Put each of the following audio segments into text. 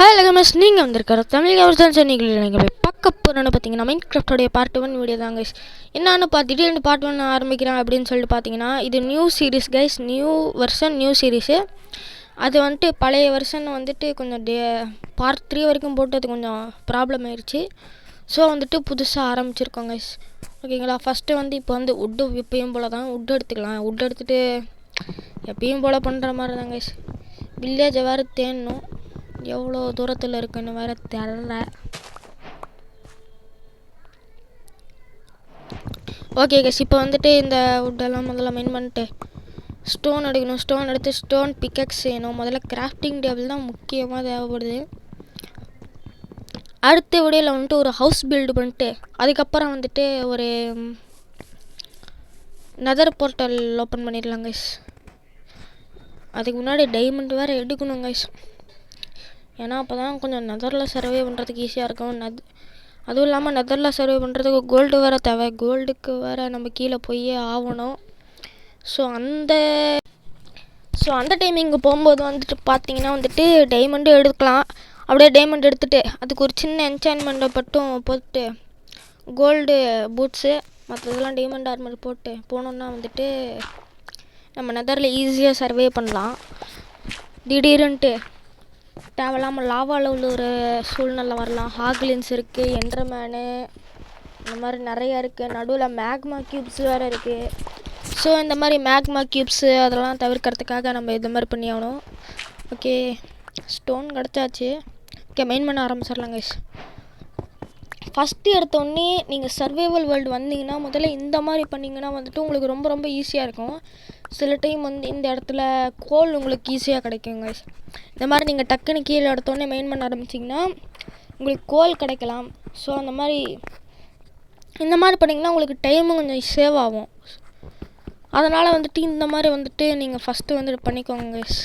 Hi லகமஸ், நீங்கள் வந்திருக்கிற தமிழ் கவர்தான் சொன்னீங்களே. நீங்கள் போய் பார்க்க போகிறோன்னு பார்த்தீங்கன்னா மைண்ட் கிராஃப்டோடைய பார்ட் 1 வீடியோ தான் கைஸ். என்னன்னு திடீர்னு பார்ட் 1 ஆரம்பிக்கிறேன் அப்படின்னு சொல்லிட்டு பார்த்தீங்கன்னா, இது new series guys, new version new series. அது வந்துட்டு பழைய வெர்ஷன் வந்துட்டு கொஞ்சம் பார்ட் 3 வரைக்கும் போட்டு அது கொஞ்சம் ப்ராப்ளம் ஆயிடுச்சு. ஸோ வந்துட்டு புதுசாக ஆரம்பிச்சிருக்கோம் கைஸ். ஓகேங்களா. ஃபஸ்ட்டு வந்து இப்போ வந்து உட்டு எப்பயும் போல் தான் உட்டு எடுத்துக்கலாம். உட்டு எடுத்துகிட்டு எப்பயும் போல் பண்ணுற மாதிரி தான் கைஸ். வில்லேஜை வேறு தேடணும், எவ்வளோ தூரத்தில் இருக்குன்னு வேறு தெரில. ஓகே கைஸ், இப்போ வந்துட்டு இந்த வுட்டெல்லாம் முதல்ல மெயின் பண்ணிட்டு ஸ்டோன் எடுக்கணும். ஸ்டோன் எடுத்து ஸ்டோன் பிக்கெக்ஸ் செய்யணும். முதல்ல கிராஃப்டிங் டேபிள் தான் முக்கியமாக தேவைப்படுது. அடுத்த வீடியோவில் வந்துட்டு ஒரு ஹவுஸ் பில்டு பண்ணிட்டு அதுக்கப்புறம் வந்துட்டு ஒரு நெதர் போர்ட்டல் ஓப்பன் பண்ணிடலாம் கைஸ். அதுக்கு முன்னாடி டைமண்ட் வேறு எடுக்கணும் கைஸ். ஏன்னா அப்போ தான் கொஞ்சம் நெதரில் சர்வே பண்ணுறதுக்கு ஈஸியாக இருக்கும். அதுவும் இல்லாமல் நெதரில் சர்வே பண்ணுறதுக்கு கோல்டு வேறு தேவை. கோல்டுக்கு வேறு நம்ம கீழே போய் ஆகணும். ஸோ அந்த டைமிங்கு போகும்போது வந்துட்டு பார்த்தீங்கன்னா வந்துட்டு டைமண்டும் எடுக்கலாம். அப்படியே டைமண்ட் எடுத்துகிட்டு அதுக்கு ஒரு சின்ன என்சான்மெண்ட்டை மட்டும் போட்டு கோல்டு பூட்ஸு மற்றதெல்லாம் டைமண்ட் ஆர்மர் போட்டு போனோன்னா வந்துட்டு நம்ம நெதரில் ஈஸியாக சர்வே பண்ணலாம். திடீர்னுட்டு தேவையில்லாமல் லாவாவில் உள்ள ஒரு சூழ்நிலை வரலாம். ஹாக்லின்ஸ் இருக்குது, என்டர்மேனு, இந்த மாதிரி நிறையா இருக்குது. நடுவில் மேக்மா க்யூப்ஸ் வேறு இருக்குது. ஸோ இந்த மாதிரி மேக்மா க்யூப்ஸு அதெல்லாம் தவிர்க்கிறதுக்காக நம்ம இது மாதிரி பண்ணி ஆகணும். ஓகே, ஸ்டோன் கிடச்சாச்சு. ஓகே, மெயின் பண்ண ஆரம்பிச்சிடலாம் கைஸ். ஃபஸ்ட்டு எடுத்தோடனே நீங்கள் சர்வைவல் வேர்ல்டு வந்தீங்கன்னா முதல்ல இந்த மாதிரி பண்ணிங்கன்னா வந்துட்டு உங்களுக்கு ரொம்ப ரொம்ப ஈஸியாக இருக்கும். சில டைம் வந்து இந்த இடத்துல கோல் உங்களுக்கு ஈஸியாக கிடைக்கும் கைஸ். இந்த மாதிரி நீங்கள் டக்குன்னு கீழே எடுத்தோடனே மெயின் பண்ண ஆரம்பிச்சிங்கன்னா உங்களுக்கு கோல் கிடைக்கலாம். ஸோ இந்த மாதிரி பண்ணிங்கன்னா உங்களுக்கு டைமும் கொஞ்சம் சேவ் ஆகும். அதனால் வந்துட்டு இந்த மாதிரி வந்துட்டு நீங்கள் ஃபஸ்ட்டு வந்துட்டு பண்ணிக்கோங்க கைஸ்.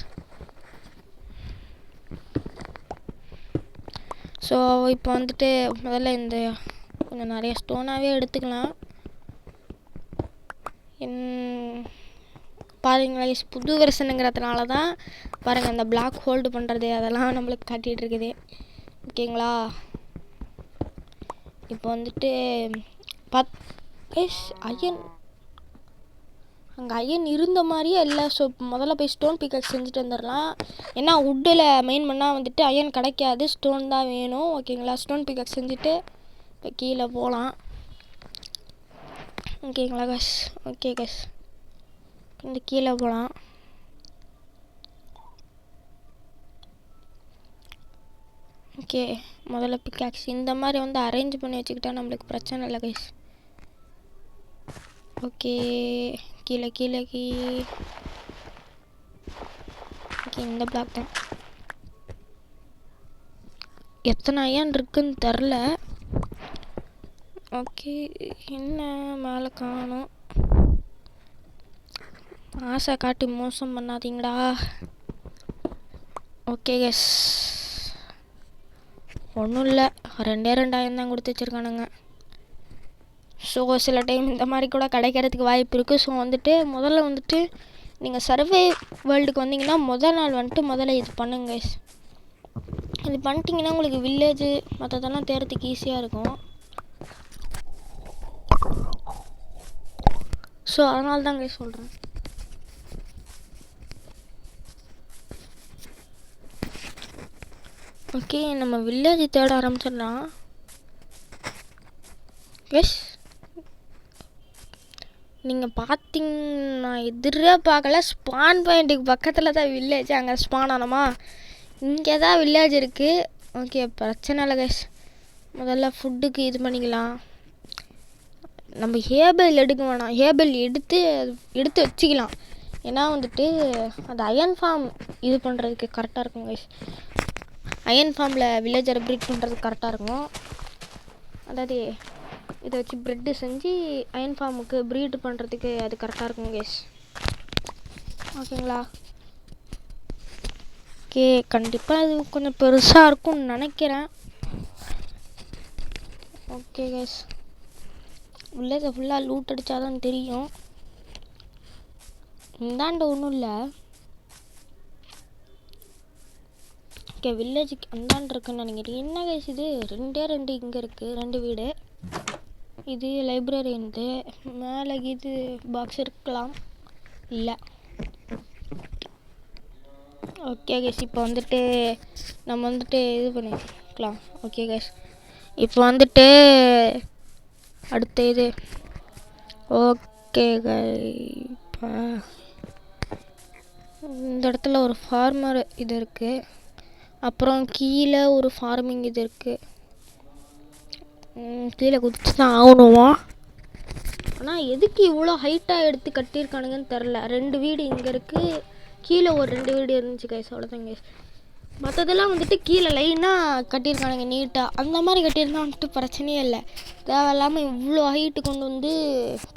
ஸோ இப்போ வந்துட்டு முதல்ல இந்த கொஞ்சம் நிறைய ஸ்டோனாகவே எடுத்துக்கலாம். பாருங்களா கைஸ், புது வெர்ஷனுங்கிறதுனால தான் பாருங்கள் அந்த பிளாக் ஹோல்டு பண்ணுறது அதெல்லாம் நம்மளுக்கு காட்டிகிட்டு இருக்குது. ஓகேங்களா. இப்போ வந்துட்டு அயன் அங்கே அயன் இருந்த மாதிரியே இல்லை. ஸோ முதல்ல போய் ஸ்டோன் பிக்கெக்ஸ் செஞ்சுட்டு வந்துடலாம். ஏன்னா வுட்டில் மெயின் பண்ணால் வந்துட்டு அயன் கிடைக்காது, ஸ்டோன் தான் வேணும். ஓகேங்களா. ஸ்டோன் பிக்கெக்ஸ் செஞ்சுட்டு இப்போ கீழே போகலாம். ஓகேங்களா கஸ். ஓகே கஸ், இந்த கீழே போகலாம். ஓகே, முதல்ல பிக்காக்ஸ் இந்த மாதிரி வந்து அரேஞ்ச் பண்ணி வச்சுக்கிட்டா நம்மளுக்கு பிரச்சனை இல்லை கைஸ். ஓகே, கீழே ஓகே, இந்த பிளாக் தான். எத்தனை அயன் இருக்குன்னு தெரில. ஓகே, என்ன மேலே காணும். ஆசை காட்டி மோசம் பண்ணாதீங்கடா. ஓகே கஸ், ஒன்றும் இல்லை, 2 அயன் தான் கொடுத்து வச்சுருக்கானுங்க. ஸோ சில டைம் இந்த மாதிரி கூட கிடைக்கிறதுக்கு வாய்ப்பு இருக்குது. ஸோ வந்துட்டு முதல்ல வந்துட்டு நீங்கள் சர்வே வேர்ல்டுக்கு வந்தீங்கன்னா முதல் நாள் வந்துட்டு முதல்ல இது பண்ணுங்க கைஸ். இது பண்ணிட்டீங்கன்னா உங்களுக்கு வில்லேஜு மற்றதெல்லாம் தேடுறதுக்கு ஈஸியாக இருக்கும். ஸோ அதனால தான் கைஸ் சொல்கிறேன். ஓகே, நம்ம வில்லேஜ் தேட ஆரம்பிச்சிடலாம். எஸ், நீங்கள் பார்த்தீங்கன்னா பார்க்கல, ஸ்பான் பாயிண்ட்டுக்கு பக்கத்தில் தான் வில்லேஜ். அங்கே ஸ்பான் ஆனோமா, இங்கே தான் வில்லேஜ் இருக்குது. ஓகே, பிரச்சனை இல்லை கைஸ். முதல்ல ஃபுட்டுக்கு இது பண்ணிக்கலாம். நம்ம ஹேபல் எடுக்க வேணாம், ஹேபல் எடுத்து வச்சுக்கலாம். ஏன்னா வந்துட்டு அந்த அயன் ஃபார்ம் இது பண்ணுறதுக்கு கரெக்டாக இருக்கும் கைஸ். அயன் ஃபார்மில் வில்லேஜரை ப்ரீட் பண்ணுறதுக்கு கரெக்டாக இருக்கும். அதாவது இதை வச்சு ப்ரெட்டு செஞ்சு அயன் ஃபார்முக்கு ப்ரீட் பண்ணுறதுக்கு அது கரெக்டாக இருக்கும் கைஸ். ஓகேங்களா. ஓகே, கண்டிப்பாக அது கொஞ்சம் பெருசாக இருக்கும்னு நினைக்கிறேன். ஓகே கைஸ், வில்லேஜை ஃபுல்லாக லூட் அடித்தாதான் தெரியும். இந்தாண்ட ஒன்றும் இல்லை. ஓகே வில்லேஜுக்கு அந்தாண்டு இருக்குன்னு நினைக்கிறேன். என்ன கைஸ் இது 2 இங்கே இருக்குது, 2 வீடு. இது லைப்ரரி இருந்து மேலே இது பாக்ஸ் இருக்கலாம், இல்லை. ஓகே கைஸ் இப்போ வந்துட்டு நம்ம வந்துட்டு இது பண்ணிக்கலாம். ஓகே கைஸ் இப்போ வந்துட்டு அடுத்த இது ஓகே கைப்பா இந்த இடத்துல ஒரு ஃபார்மர் இது இருக்குது. அப்புறம் கீழே ஒரு ஃபார்மிங் இது இருக்குது. கீழே குதிச்சு தான் ஆகணுமா? ஆனால் எதுக்கு இவ்வளோ ஹைட்டாக எடுத்து கட்டியிருக்கானுங்கன்னு தெரில. 2 வீடு இங்கே இருக்குது, கீழே ஒரு 2 வீடு இருந்துச்சு கைஸ், அவ்வளோதாங்க. மற்றதெல்லாம் வந்துட்டு கீழே லைனாக கட்டியிருக்கானுங்க நீட்டாக. அந்த மாதிரி கட்டியிருந்தா வந்துட்டு பிரச்சனையே இல்லை. தேவையில்லாமல் இவ்வளோ ஹைட்டு கொண்டு வந்து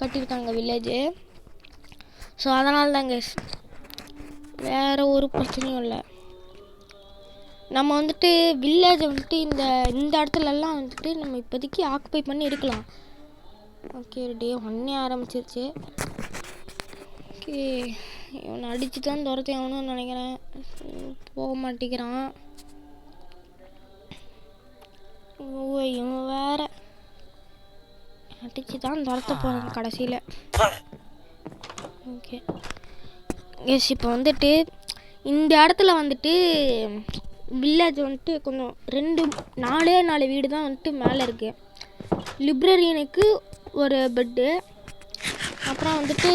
கட்டியிருக்காங்க வில்லேஜு. ஸோ அதனால தான் கைஸ், வேறு ஒரு பிரச்சனையும் இல்லை. நம்ம வந்துட்டு வில்லேஜை வந்துட்டு இந்த இடத்துலலாம் வந்துட்டு நம்ம இப்போதைக்கு ஆக்குப்பை பண்ணி இருக்கலாம். ஓகே டே 1 ஆரம்பிச்சிருச்சு. ஓகே இவனை அடித்து தான் துரத்தி ஆகணும்னு நினைக்கிறேன். போக மாட்டேங்கிறான். இவன் வேற அடித்து தான் துரத்த போகிறான் கடைசியில். ஓகே எஸ் இப்போ வந்துட்டு இந்த இடத்துல வந்துட்டு வில்லேஜ் வந்துட்டு கொஞ்சம் 4 வீடு தான் வந்துட்டு மேலே இருக்குது. லிப்ரரியனுக்கு ஒரு பெட்டு, அப்புறம் வந்துட்டு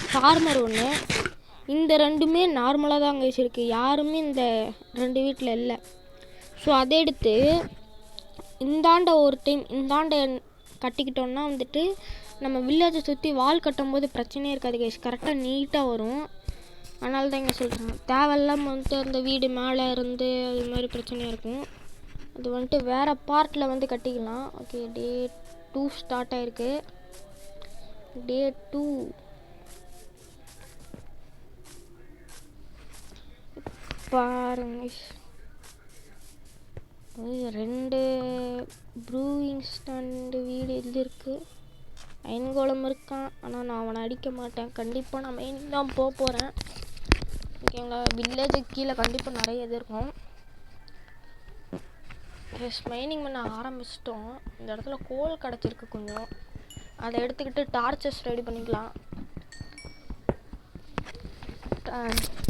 ஃபார்மர் ஒன்று. இந்த 2மே நார்மலாக தான் அங்கே வச்சுருக்கு. யாருமே இந்த 2 வீட்டில் இல்லை. ஸோ அதை எடுத்து இந்தாண்ட ஒரு டைம் இந்தாண்ட கட்டிக்கிட்டோன்னா வந்துட்டு நம்ம வில்லேஜை சுற்றி வால் கட்டும்போது பிரச்சனையே இருக்காது கைஸ், கரெக்டாக நீட்டாக வரும். அதனால தான் இங்கே சொல்கிறேன். தேவையில்லாமல் வந்துட்டு அந்த வீடு மேலே இருந்து அது மாதிரி பிரச்சனையாக இருக்கும். அது வந்துட்டு வேறு பார்ட்டில் வந்து கட்டிக்கலாம். ஓகே டே 2 ஸ்டார்ட் ஆகிருக்கு. டே 2 பாருங்க. 2 ப்ரூயிங் ஸ்டாண்டு வீடு இது இருக்குது. அயன்கோலம் இருக்கான், ஆனால் நான் அவனை அடிக்க மாட்டேன். கண்டிப்பாக நான் மெயின் தான் போகிறேன். ஓகேங்களா, வில்லேஜுக்கு கீழே கண்டிப்பாக நிறைய இது இருக்கும். எஸ் மைனிங் பண்ண ஆரம்பிச்சிட்டோம். இந்த இடத்துல கோல் கிடச்சிருக்கு கொஞ்சம், அதை எடுத்துக்கிட்டு டார்ச்சஸ் ரெடி பண்ணிக்கலாம்.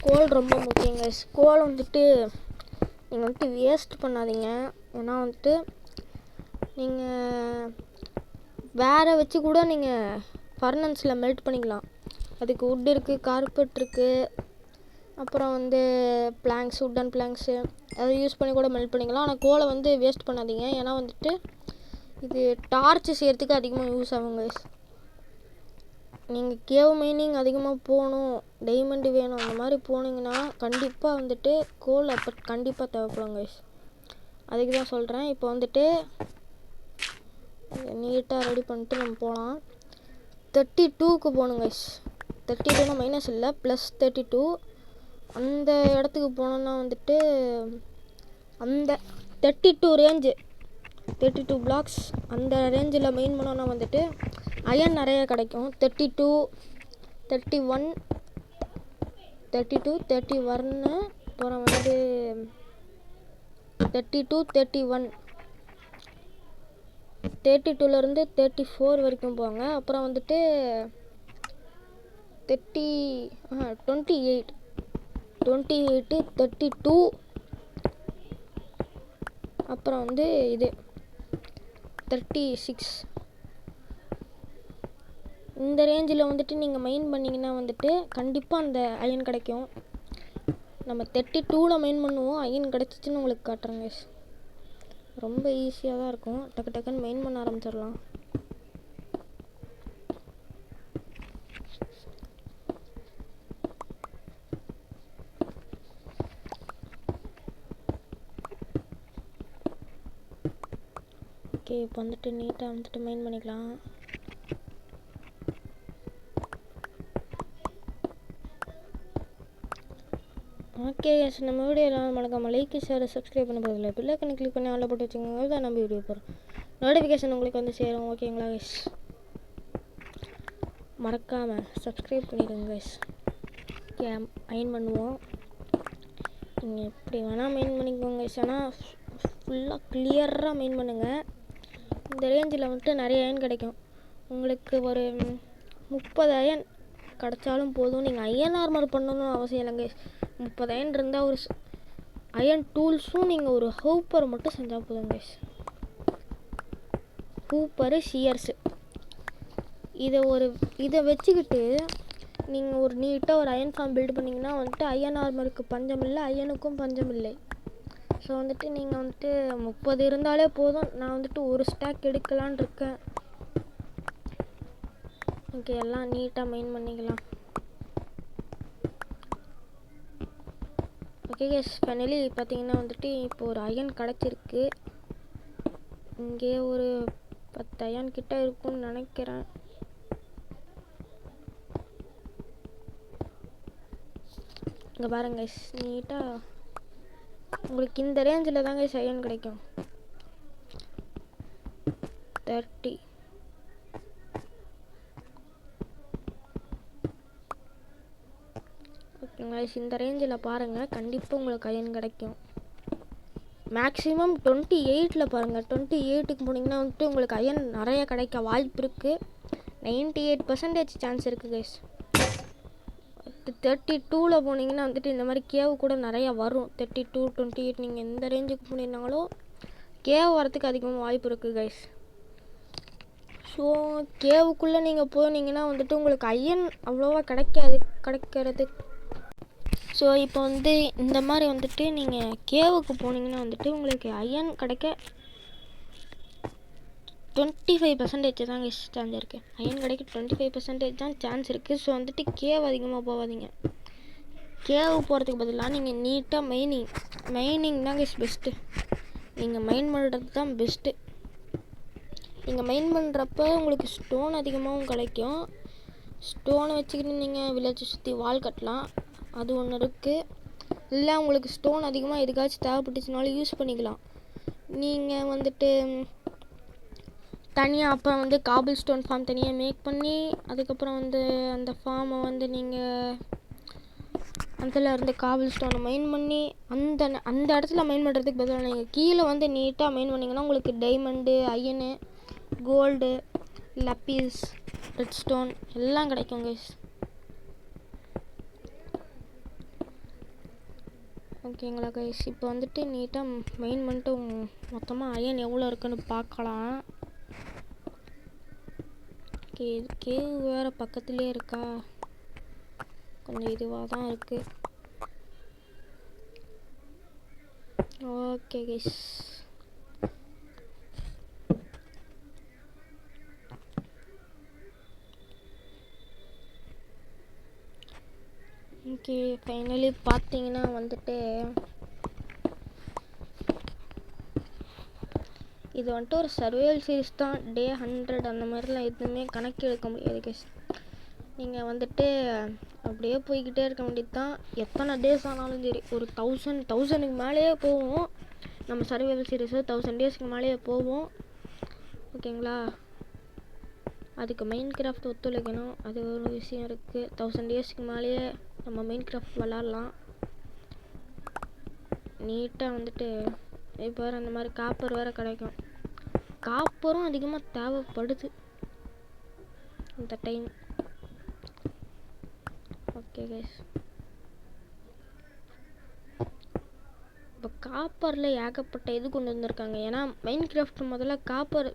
கோல் ரொம்ப முக்கியங்க. கோல் வந்துட்டு நீங்கள் வந்துட்டு வேஸ்ட் பண்ணாதீங்க. ஏன்னா வந்துட்டு நீங்கள் வேறு வச்சு கூட நீங்கள் ஃபர்னன்ஸில் மெல்ட் பண்ணிக்கலாம். அதுக்கு வுட் இருக்குது, கார்பெட் இருக்குது, அப்புறம் வந்து பிளாங்க்ஸ், வுட்டன் பிளாங்க்ஸு அதை யூஸ் பண்ணி கூட மெல்ட் பண்ணிக்கலாம். ஆனால் கோலை வந்து வேஸ்ட் பண்ணாதீங்க. ஏன்னா வந்துட்டு இது டார்ச் செய்கிறதுக்கு அதிகமாக யூஸ் ஆகுங்க. நீங்கள் கேவ் மைனிங் அதிகமாக போகணும், டைமண்டு வேணும், அந்த மாதிரி போனீங்கன்னா கண்டிப்பாக வந்துட்டு கோல் அப்போ கண்டிப்பாக தேவைப்படும் கைஸ். அதுக்கு தான் சொல்கிறேன். இப்போ வந்துட்டு நீட்டாக ரெடி பண்ணிட்டு நம்ம போகலாம். 32க்கு போகணும் கைஸ். 32 மைனஸ் இல்லை, +32. அந்த இடத்துக்கு போனோன்னா வந்துட்டு அந்த 32 ரேஞ்சு, 32 பிளாக்ஸ் அந்த ரேஞ்சில் மெயின் பண்ணோன்னா வந்துட்டு அயன் நிறைய கிடைக்கும். 32, 31, 32, 31, அப்புறம் வந்து 32, 31, 32லேருந்து 34 வரைக்கும் போங்க. அப்புறம் வந்துட்டு 28, 32, அப்புறம் வந்து இது 36. இந்த ரேஞ்சில் வந்துட்டு நீங்கள் மைன் பண்ணிங்கன்னா வந்துட்டு கண்டிப்பாக அந்த அயன் கிடைக்கும். நம்ம 32ல் மைன் பண்ணுவோம், அயன் கிடச்சிச்சின்னு உங்களுக்கு காட்டுறேங்க. ரொம்ப ஈஸியாக தான் இருக்கும், டக்கு டக்குன்னு மைன் பண்ண ஆரம்பிச்சிடலாம். ஓகே இப்போ வந்துட்டு நீட்டாக வந்துட்டு மைன் பண்ணிக்கலாம். ஓகே எஸ், நம்ம வீடியோலாம் மறக்காம லைக், ஷேர், சப்ஸ்கிரைப் பண்ண போதில்லை, பிள்ளைக்கண்ணு கிளிக் பண்ணி ஆளில் போட்டு வச்சுக்கோங்க. தான் நம்ம வீடியோ போகிறோம், நோட்டிஃபிகேஷன் உங்களுக்கு வந்து சேரும். ஓகேங்களா கைஸ், மறக்காமல் சப்ஸ்கிரைப் பண்ணிடுங்க கைஸ். ஓகே அயன் பண்ணுவோம். நீங்கள் எப்படி வேணால் மெயின் பண்ணிக்கோங்க. ஆனால் ஃபுல்லாக கிளியராக மெயின் பண்ணுங்கள். இந்த ரேஞ்சில் வந்துட்டு நிறைய அயன் கிடைக்கும். உங்களுக்கு ஒரு 30 அயன் கிடச்சாலும் போதும். நீங்கள் அயன் ஆர்மர் பண்ணணும்னு அவசியம் இல்லைங்க. 30 அயன் இருந்தால் ஒரு அயன் டூல்ஸும் நீங்கள் ஒரு ஹூப்பர் மட்டும் செஞ்சால் போதுங்க. ஹூப்பரு ஷியர்ஸு இதை வச்சுக்கிட்டு நீங்கள் ஒரு நீட்டாக ஒரு அயன் ஃபார்ம் பில்டு பண்ணிங்கன்னா வந்துட்டு அயன் ஆர்மருக்கு பஞ்சம் இல்லை, அயனுக்கும் பஞ்சம் இல்லை. ஸோ வந்துட்டு நீங்கள் வந்துட்டு 30 இருந்தாலே போதும். நான் வந்துட்டு ஒரு ஸ்டாக் எடுக்கலான் இருக்கேன். ஓகே, எல்லாம் நீட்டாக மெயின் பண்ணிக்கலாம். ஓகே கேஸ், ஃபைனலி பார்த்தீங்கன்னா வந்துட்டு இப்போ ஒரு அயன் கிடச்சிருக்கு. இங்கே ஒரு 10 அயன் கிட்ட இருக்கும்னு நினைக்கிறேன். இங்கே பாருங்க கைஸ், நீட்டாக உங்களுக்கு இந்த ரேஞ்சில் தாங்க அயன் கிடைக்கும். 30 ஓகேங்க கைஸ், இந்த ரேஞ்சில் பாருங்கள், கண்டிப்பாக உங்களுக்கு அயன் கிடைக்கும். மேக்ஸிமம் 28 பாருங்கள். 28க்கு போனீங்கன்னா வந்துட்டு உங்களுக்கு அயன் நிறைய கிடைக்க வாய்ப்பு இருக்குது. 98% சான்ஸ் இருக்குது கைஸ். 32 போனீங்கன்னா வந்துட்டு இந்த மாதிரி கேவ் கூட நிறையா வரும். 32, 28 நீங்கள் எந்த ரேஞ்சுக்கு போனீங்கனாலும் கேவ் வரத்துக்கு அதிகமாக வாய்ப்பு இருக்குது கைஸ். ஸோ கேவுக்குள்ளே நீங்கள் போனீங்கன்னா வந்துட்டு உங்களுக்கு அயன் அவ்வளோவா கிடைக்கிறது. ஸோ இப்போ வந்து இந்த மாதிரி வந்துட்டு நீங்கள் கேவுக்கு போனீங்கன்னா வந்துட்டு உங்களுக்கு அயன் கிடைக்க 25% தான் சான்ஸ் இருக்குது. அயன் கிடைக்க 25% தான் சான்ஸ் இருக்குது. ஸோ வந்துட்டு கேவ் அதிகமாக போகாதீங்க. கேவு போகிறதுக்கு பதிலாக நீங்கள் நீட்டாக மைனிங் தாங்க பெஸ்ட்டு. நீங்கள் மைன் பண்ணுறது தான் பெஸ்ட்டு. நீங்கள் மைன் பண்ணுறப்ப உங்களுக்கு ஸ்டோன் அதிகமாகவும் கிடைக்கும். ஸ்டோனை வச்சுக்கிட்டு நீங்கள் வில்லேஜை சுற்றி வால் கட்டலாம், அது ஒன்று இருக்குது. இல்லை உங்களுக்கு ஸ்டோன் அதிகமாக எதுக்காச்சும் தேவைப்பட்டுச்சுனாலும் யூஸ் பண்ணிக்கலாம். நீங்கள் வந்துட்டு தனியாக அப்புறம் வந்து காபிள் ஸ்டோன் ஃபார்ம் தனியாக மேக் பண்ணி அதுக்கப்புறம் வந்து அந்த ஃபார்மை வந்து நீங்கள் அதில் இருந்து காபிள் ஸ்டோனை மைன் பண்ணி அந்த இடத்துல மைன் பண்ணுறதுக்கு பதிலாக நீங்கள் கீழே வந்து நீட்டாக மைன் பண்ணிங்கன்னா உங்களுக்கு diamond, iron, gold, lapis, red stone எல்லாம் கிடைக்கும் கைஸ். ஓகேங்களா கைஸ், இப்போ வந்துட்டு நீட்டாக மெயின் பண்ணிட்டு மொத்தமாக அயன் எவ்வளோ இருக்குன்னு பார்க்கலாம். கேவ் வேறு பக்கத்துலேயே இருக்கா, கொஞ்சம் இதுவாக தான் இருக்குது. ஓகே கைஸ், ஓகே ஃபைனலி பார்த்தீங்கன்னா வந்துட்டு இது வந்துட்டு ஒரு சர்வைவல் சீரிஸ் தான். டே 100 அந்த மாதிரிலாம் எதுவுமே கணக்கு எடுக்க முடியாது கைஸ். நீங்கள் வந்துட்டு அப்படியே போய்கிட்டே இருக்க வேண்டியது தான். எத்தனை டேஸ் ஆனாலும் சரி, ஒரு 1000க்கு மேலேயே போவோம். நம்ம சர்வைவல் சீரிஸு 1000 டேஸ்க்கு மேலேயே போவோம். ஓகேங்களா, அதுக்கு மைன் கிராஃப்ட் ஒத்துழைக்கணும், அது ஒரு விஷயம் இருக்குது. 1000 டேஸ்க்கு மேலேயே நம்ம மைன் கிராஃப்ட் விளாட்லாம். நீட்டாக வந்துட்டு இப்போ வேறு அந்த மாதிரி காப்பர் வேறு கிடைக்கும். காப்பரும் அதிகமாக தேவைப்படுது இந்த டைம். ஓகே கைஸ், இப்போ காப்பரில் ஏகப்பட்ட இது கொண்டு வந்திருக்காங்க. ஏன்னா மைன் கிராஃப்ட் முதல்ல காப்பர்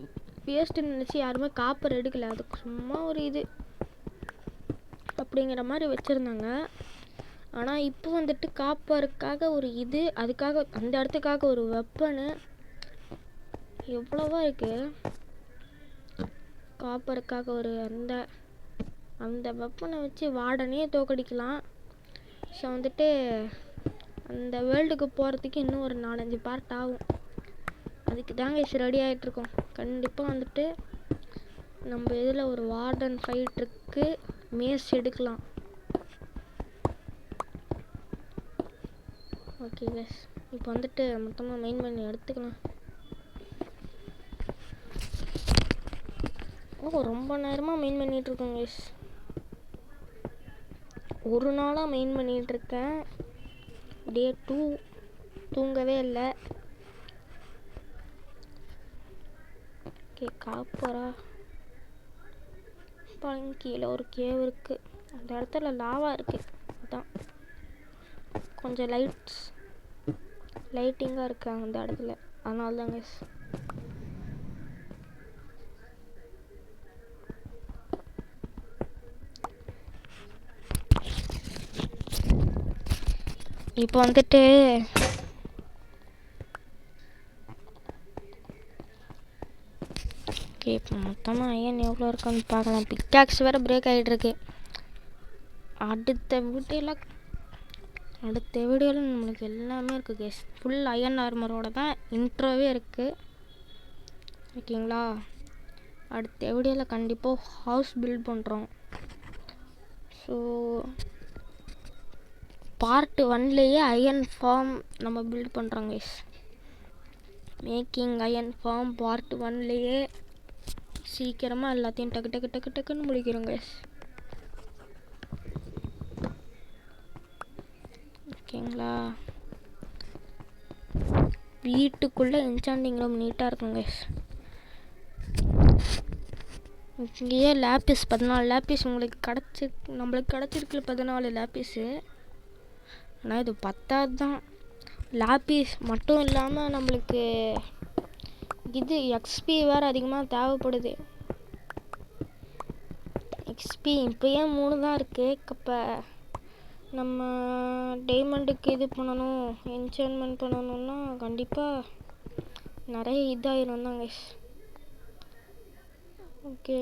வேஸ்ட்டுன்னு நினச்சி யாருமே காப்பர் எடுக்கலை. அதுக்கு சும்மா ஒரு இது அப்படிங்கிற மாதிரி வச்சுருந்தாங்க. ஆனால் இப்போ வந்துட்டு காப்பருக்காக ஒரு இது, அதுக்காக அந்த இடத்துக்காக ஒரு வெப்பனு எவ்வளவா இருக்குது. காப்பருக்காக ஒரு அந்த வெப்பனை வச்சு வார்டனே தோக்கடிக்கலாம். ஸோ வந்துட்டு அந்த வேர்ல்டுக்கு போகிறதுக்கு இன்னும் ஒரு 4-5 பார்ட் ஆகும். அதுக்கு தாங்க ரெடி ஆகிட்ருக்கோம். கண்டிப்பாக வந்துட்டு நம்ம இதில் ஒரு வார்டன் ஃபைட் இருக்குது, மேஸ் எடுக்கலாம். ஓகே கைஸ், இப்போ வந்துட்டு மொத்தமாக மெயின் பண்ணி எடுத்துக்கலாம். ரொம்ப நேரமாக மெயின் பண்ணிகிட்ருக்கோம் கைஸ். ஒரு நாளாக மெயின் பண்ணிகிட்ருக்கேன். டே 2 தூங்கவே இல்லை. ஓகே காப்பரா பாருங்க, கீழே ஒரு கேவ் இருக்குது. அந்த இடத்துல லாவா இருக்குது. அதான் கொஞ்சம் லைட்டிங்காக இருக்காங்க அந்த இடத்துல, அதனால தாங்க. இப்போ வந்துட்டு ஓகே, இப்போ மொத்தமாக அயன் எவ்வளோ இருக்குன்னு பார்க்கலாம். பிக்காக்ஸ் வேறு பிரேக் ஆகிட்டுருக்கு. அடுத்த வீடியோவில் நம்மளுக்கு எல்லாமே இருக்குது கேஸ். ஃபுல் அயன் ஆர்மரோட தான் இன்ட்ரோவே இருக்குது. ஓகேங்களா, அடுத்த வீடியோவில் கண்டிப்பாக ஹவுஸ் பில்ட் பண்ணுறோம். ஸோ பார்ட் 1லேயே அயன் ஃபார்ம் நம்ம பில்ட் பண்ணுறோம் guys. Making iron farm part 1லேயே சீக்கிரமாக எல்லாத்தையும் டக்குன்னு முடிக்கிறோங்க. ஓகேங்களா, வீட்டுக்குள்ளே என்சாண்டிங் ரூம் நீட்டாக இருக்குங்க. இங்கேயே லேப்பிஸ் 14 லேப்பிஸ் நம்மளுக்கு கிடச்சிருக்கு 14 லேப்பிஸு. ஆனால் இது 10வது தான். லேப்பிஸ் மட்டும் இல்லாமல் நம்மளுக்கு இது எக்ஸ்பி வேறு அதிகமாக தேவைப்படுது. எக்ஸ்பி இப்போயே 3 தான் இருக்குது. இப்போ நம்ம டைமண்டுக்கு இது பண்ணணும், என்சான்மெண்ட் பண்ணணும்னா கண்டிப்பாக நிறைய இதாயிரும் தாங்க. ஓகே,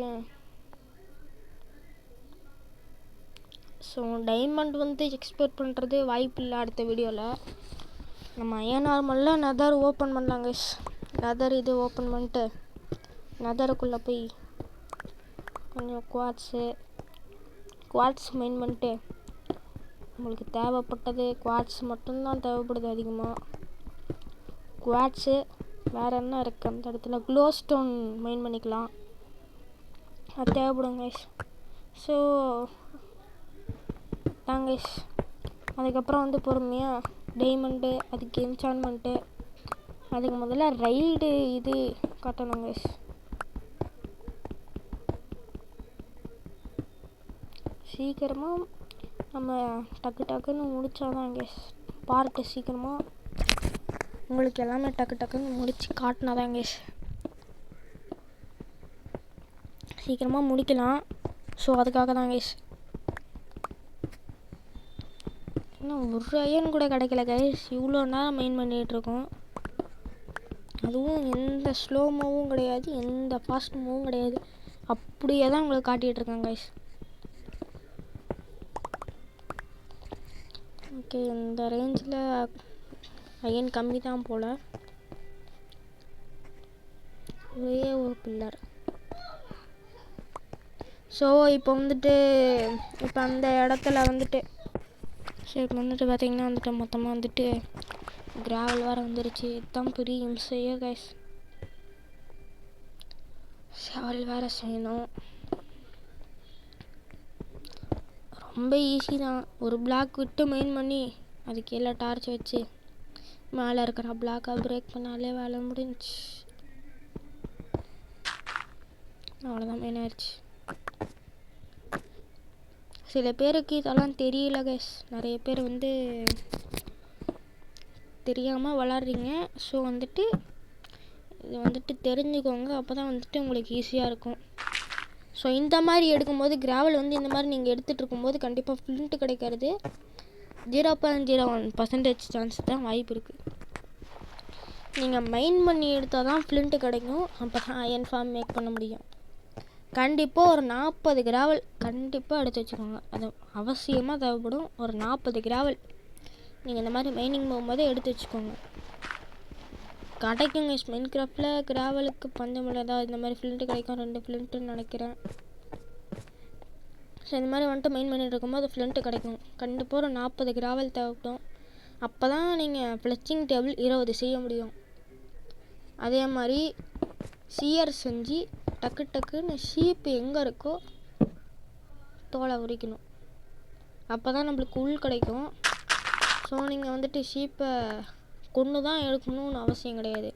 ஸோ டைமண்ட் வந்து எக்ஸ்போர்ட் பண்ணுறது வாய்ப்பு இல்லை. அடுத்த வீடியோவில் நம்ம அயன் ஆர்மரில் நெதர் ஓப்பன் பண்ணலாங்க. நெதர் இது ஓப்பன் பண்ணிட்டு நெதருக்குள்ளே போய் கொஞ்சம் குவாட்ஸ் மெயின் பண்ணிட்டு, நம்மளுக்கு தேவைப்பட்டது குவாட்ஸ் மட்டும்தான் தேவைப்படுது அதிகமாக. குவாட்ஸு வேறு என்ன இருக்குது அந்த இடத்துல, க்ளோ ஸ்டோன் மெயின் பண்ணிக்கலாம், அது தேவைப்படுங்க. ஸோ தாங்க, அதுக்கப்புறம் வந்து பொறுமையாக டைமண்டு, அதுக்கு என்சான்மெண்ட்டு, அதுக்கு முதல்ல ரைடு இது காட்டணுங்க. சீக்கிரமாக நம்ம டக்குன்னு முடித்தாதாங்க பார்ட்டு சீக்கிரமாக உங்களுக்கு எல்லாமே டக்குன்னு முடித்து காட்டினாதாங்க சீக்கிரமாக முடிக்கலாம். ஸோ அதுக்காக தாங்க. இன்னும் ஒரு அயன் கூட கிடைக்கல கைஸ். இவ்வளோ நேரம் மெயின் பண்ணிகிட்ருக்கோம். அதுவும் எந்த ஸ்லோ மூவும் கிடையாது, எந்த ஃபாஸ்ட் மூவும் கிடையாது. அப்படியே தான் உங்களுக்கு காட்டிகிட்ருக்கேன் கைஸ். ஓகே, இந்த ரேஞ்சில் அயன் கம்மி தான் போல். ஒரே ஒரு பில்லர். ஸோ இப்போ வந்துட்டு அந்த இடத்துல வந்துட்டு இப்போ வந்துட்டு பார்த்திங்கன்னா வந்துட்டு மொத்தமாக வந்துட்டு கிராவல் வேறு வந்துருச்சு. இதுதான் பெரிய இம்சையே கைஸ். ஷவல் வேறு செய்யணும். ரொம்ப ஈஸி தான். ஒரு பிளாக் விட்டு மெயின் பண்ணி அது கீழே டார்ச் வச்சு மேலே இருக்கிற பிளாக்கை பிரேக் பண்ணாலே வேலை முடிஞ்சிச்சு. அவ்வளோதான், மெயின் ஆயிடுச்சு. சில பேருக்கு இதெல்லாம் தெரியல கைஸ். நிறைய பேர் வந்து தெரியாமல் விளாட்றீங்க. ஸோ வந்துட்டு இது வந்துட்டு தெரிஞ்சுக்கோங்க, அப்போ தான் வந்துட்டு உங்களுக்கு ஈஸியாக இருக்கும். ஸோ இந்த மாதிரி எடுக்கும்போது கிராவல் வந்து இந்த மாதிரி நீங்கள் எடுத்துகிட்டு இருக்கும்போது கண்டிப்பாக ஃப்ளிண்ட்டு கிடைக்கிறது 0.01% சான்ஸ் தான் வாய்ப்பு இருக்குது. நீங்கள் மைன் பண்ணி எடுத்தால் தான் ஃப்ளிண்ட்டு கிடைக்கும். அப்போ தான் அயன் ஃபார்ம் மேக் பண்ண முடியும். கண்டிப்பாக ஒரு 40 கிராவல் கண்டிப்பாக எடுத்து வச்சுக்கோங்க. அது அவசியமாக தேவைப்படும். ஒரு 40 கிராவல் நீங்கள் இந்த மாதிரி மைனிங் போகும்போது எடுத்து வச்சுக்கோங்க. கிடைக்குங்க மைன் கிராஃப்டில் கிராவலுக்கு பஞ்சமில்லை. ஏதாவது இந்த மாதிரி ஃப்ளிண்ட்டு கிடைக்கும், 2 ஃப்ளிண்ட்டுன்னு நினைக்கிறேன். ஸோ இந்த மாதிரி வந்துட்டு மெயின் பண்ணிட்டு இருக்கும்போது ஃப்ளிண்ட்டு கிடைக்கும். கண்டிப்பாக ஒரு 40 கிராவல் தேவைப்படும். அப்போ தான் நீங்கள் ஃப்ளெச்சிங் டேபிள் 20 செய்ய முடியும். அதே மாதிரி சியர் செஞ்சு டக்குன்னு ஷீப்பு எங்கே இருக்கோ தோலை உரிக்கணும். அப்போ தான் நம்மளுக்கு உள் கிடைக்கும். ஸோ நீங்கள் வந்துட்டு ஷீப்பை கொன்று தான் எடுக்கணும்னு அவசியம் கிடையாது.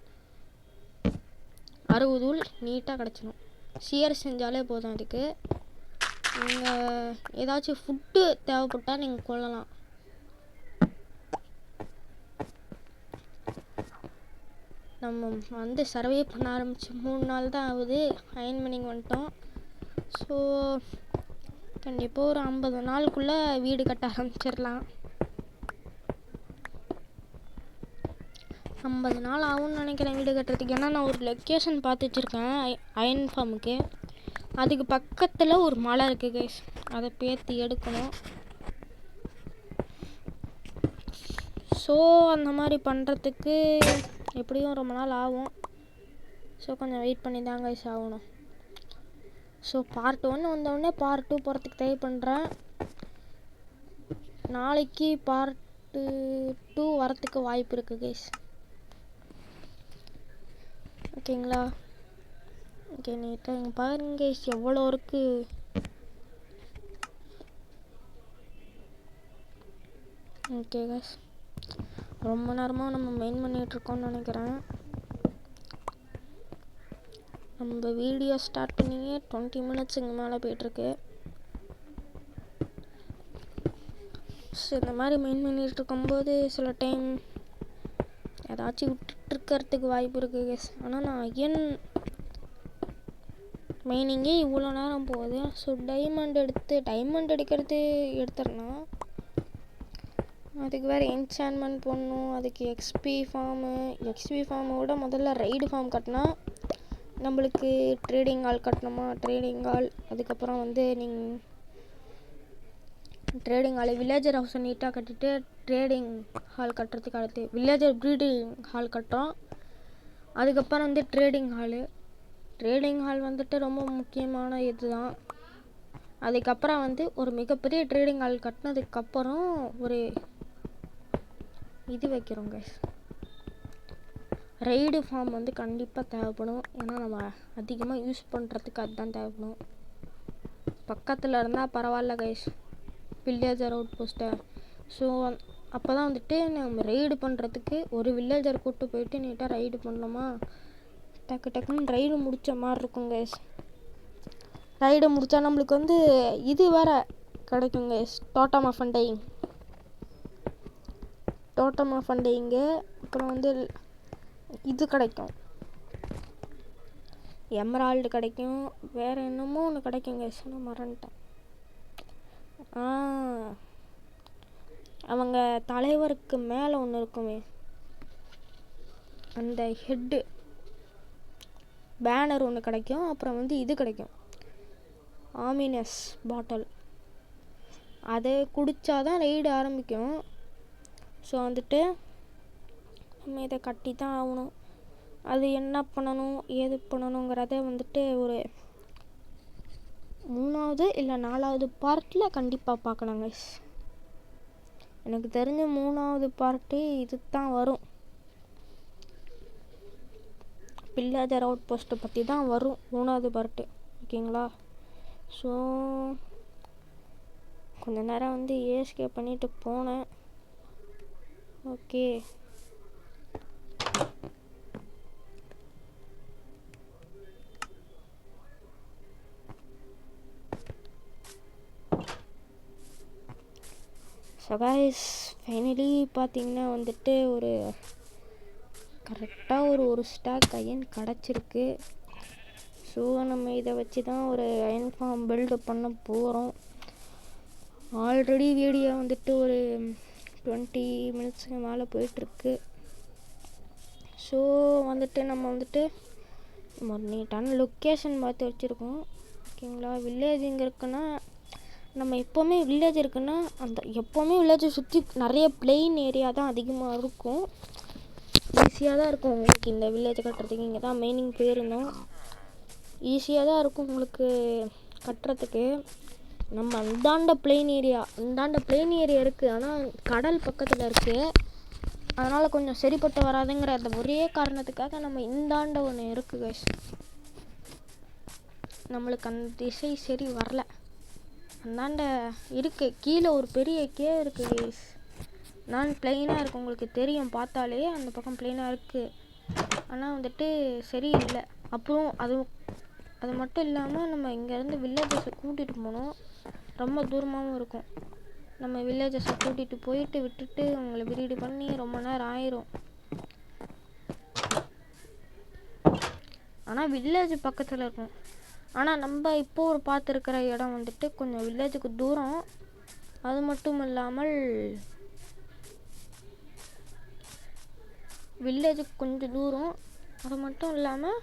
60 தூள் நீட்டாக கிடச்சிடும். ஷியர் செஞ்சாலே போதும். அதுக்கு நீங்கள் ஏதாச்சும் ஃபுட்டு தேவைப்பட்டால் நீங்கள் கொள்ளலாம். நம்ம வந்து சர்வே பண்ண ஆரம்பித்து 3 நாள் தான் ஆகுது. அயன் பண்ணிங் வந்துட்டோம். ஸோ கண்டிப்பாக ஒரு 50 நாளுக்குள்ளே வீடு கட்ட ஆரம்பிச்சிடலாம். 50 நாள் ஆகும்னு நினைக்கிறேன் வீடு கட்டுறதுக்கு. ஏன்னா நான் ஒரு லொக்கேஷன் பார்த்து வச்சுருக்கேன் அயன் ஃபார்முக்கு. அதுக்கு பக்கத்தில் ஒரு மலை இருக்குது கைஸ். அதை பேர்த்து எடுக்கணும். ஸோ அந்த மாதிரி பண்ணுறதுக்கு எப்படியும் ரொம்ப நாள் ஆகும். ஸோ கொஞ்சம் வெயிட் பண்ணி தான் கைஸ் ஆகணும். ஸோ பார்ட் 1 வந்தோடனே பார்ட் 2 போகிறதுக்கு ட்ரை பண்ணுறேன். நாளைக்கு பார்ட் 2 வரத்துக்கு வாய்ப்பு இருக்குது கைஸ். ஓகேங்களா? ஓகே, நீட்டாக இங்கே பாருங்க கைஸ் எவ்வளோ இருக்குது. ஓகே கைஸ், ரொம்ப நேரமாக நம்ம மெயின் பண்ணிகிட்ருக்கோம்னு நினைக்கிறேன். நம்ம வீடியோ ஸ்டார்ட் பண்ணியே 20 மினிட்ஸுக்கு மேலே போயிட்டுருக்கு. ஸோ இந்த மாதிரி மெயின் பண்ணிகிட்டு இருக்கும்போது சில டைம் ஏதாச்சும் விட்டுட்டுருக்கிறதுக்கு வாய்ப்பு இருக்குது கேஸ். ஆனால் நான் அயன் மெயினிங்கே இவ்வளோ நேரம் போகுது. ஸோ டைமண்ட் எடுத்துடலாம். அதுக்கு வேறு என்சான்மெண்ட் போடணும். அதுக்கு எக்ஸ்பி ஃபார்மோட முதல்ல ரைடு ஃபார்ம் கட்டினா நம்மளுக்கு ட்ரேடிங் ஹால் கட்டணுமா, ட்ரேடிங் ஹால். அதுக்கப்புறம் வந்து நீங்கள் ட்ரேடிங் ஹால் வில்லேஜர் ஹவுஸை நீட்டாக கட்டிட்டு ட்ரேடிங் ஹால் கட்டுறதுக்கு அடுத்து வில்லேஜர் ப்ரீடிங் ஹால் கட்டுறோம். அதுக்கப்புறம் வந்து ட்ரேடிங் ஹால் வந்துட்டு ரொம்ப முக்கியமான இது தான். அதுக்கப்புறம் வந்து ஒரு மிகப்பெரிய ட்ரேடிங் ஹால் கட்டினதுக்கப்புறம் ஒரு இது வைக்கிறோங்க. ரைடு ஃபார்ம் வந்து கண்டிப்பாக தேவைப்படும். ஏன்னா நம்ம அதிகமாக யூஸ் பண்ணுறதுக்கு அதுதான் தேவைப்படும். பக்கத்தில் இருந்தால் பரவாயில்ல கைஸ், வில்லேஜர் அவுட் போஸ்ட்டை. ஸோ அப்போ தான் வந்துட்டு நம்ம ரைடு பண்ணுறதுக்கு ஒரு வில்லேஜர் கூப்பிட்டு போயிட்டு நீட்டாக ரைடு பண்ணோமா, டக்குன்னு ரைடு முடித்த மாதிரி இருக்கும் கைஸ். ரைடு முடித்தா நம்மளுக்கு வந்து இது வேறு கிடைக்கும் கைஸ், டோட்டம் ஆஃப் ஃபண்டைங்கு. அப்புறம் வந்து இது கிடைக்கும், எமரால்டு கிடைக்கும். வேறு என்னமோ ஒன்று கிடைக்கும் கைஸ், நான் மறந்துட்டேன். அவங்க தலைவருக்கு மேலே ஒன்று இருக்குமே, அந்த ஹெட்டு பேனர் ஒன்று கிடைக்கும். அப்புறம் வந்து இது கிடைக்கும், ஆமினஸ் பாட்டில். அதை குடித்தாதான் ரைடு ஆரம்பிக்கும். ஸோ வந்துட்டு நம்ம இதை கட்டி தான் ஆகணும். அது என்ன பண்ணணும் ஏது பண்ணணுங்கிறத வந்துட்டு ஒரு 3வது இல்லை 4வது பார்ட்டில் கண்டிப்பாக பார்க்கலாங்க. எனக்கு தெரிஞ்ச 3வது பார்ட்டு இது தான் வரும். வில்லேஜர் அவுட் போஸ்ட்டை பற்றி தான் வரும் 3வது பார்ட்டு. ஓகேங்களா? ஸோ கொஞ்ச நேரம் வந்து ஏஸ்கே பண்ணிட்டு போனேன். ஓகே, ஸோ கைஸ் ஃபைனலி பார்த்தீங்கன்னா வந்துட்டு ஒரு கரெக்டாக ஒரு ஸ்டாக் அயன் கிடச்சிருக்கு. ஸோ நம்ம இதை வச்சு தான் ஒரு அயன் ஃபார்ம் பில்டு பண்ண போகிறோம். ஆல்ரெடி வீடியோ வந்துட்டு ஒரு 20 மினிட்ஸுக்கு மேலே போயிட்டுருக்கு. ஸோ வந்துட்டு நம்ம வந்துட்டு ஒரு நீட்டான லொக்கேஷன் பார்த்து வச்சுருக்கோம். ஓகேங்களா? வில்லேஜ் இங்கே இருக்குன்னா நம்ம எப்போவுமே வில்லேஜ் இருக்குன்னா எப்போவுமே வில்லேஜை சுற்றி நிறைய பிளெயின் ஏரியா தான் அதிகமாக இருக்கும். ஈஸியாக தான் இருக்கும் உங்களுக்கு இந்த வில்லேஜ் கட்டுறதுக்கு. இங்கே தான் மெயினிங் போயிருந்தோம். ஈஸியாக தான் இருக்கும் உங்களுக்கு கட்டுறதுக்கு. நம்ம இந்தாண்ட பிளெயின் ஏரியா இருக்குது, ஆனால் கடல் பக்கத்தில் இருக்குது. அதனால் கொஞ்சம் சரிப்பட்டு வராதுங்கிற அந்த ஒரே காரணத்துக்காக நம்ம இந்தாண்ட ஒன்று இருக்குது கைஸ். நம்மளுக்கு அந்த திசை சரி வரல. அந்தாண்ட இருக்குது, கீழே ஒரு பெரிய கேவ் இருக்குது கைஸ். நான் பிளெயினாக இருக்குது, உங்களுக்கு தெரியும் பார்த்தாலே அந்த பக்கம் பிளெயினாக இருக்குது. ஆனால் வந்துட்டு சரியில்லை. அப்புறம் அது மட்டும் இல்லாமல் நம்ம இங்கேருந்து வில்லேஜஸை கூட்டிகிட்டு போகணும். ரொம்ப தூரமாகவும் இருக்கும். நம்ம வில்லேஜஸை கூட்டிகிட்டு போயிட்டு விட்டுட்டு அவங்கள பிரீடு பண்ணி ரொம்ப நேரம் ஆயிரும். ஆனால் வில்லேஜ் பக்கத்தில் இருக்கும். ஆனால் நம்ம இப்போ ஒரு பார்த்துருக்கிற இடம் வந்துட்டு கொஞ்சம் வில்லேஜுக்கு தூரம். அது மட்டும் இல்லாமல் வில்லேஜுக்கு கொஞ்சம் தூரம். அது மட்டும் இல்லாமல்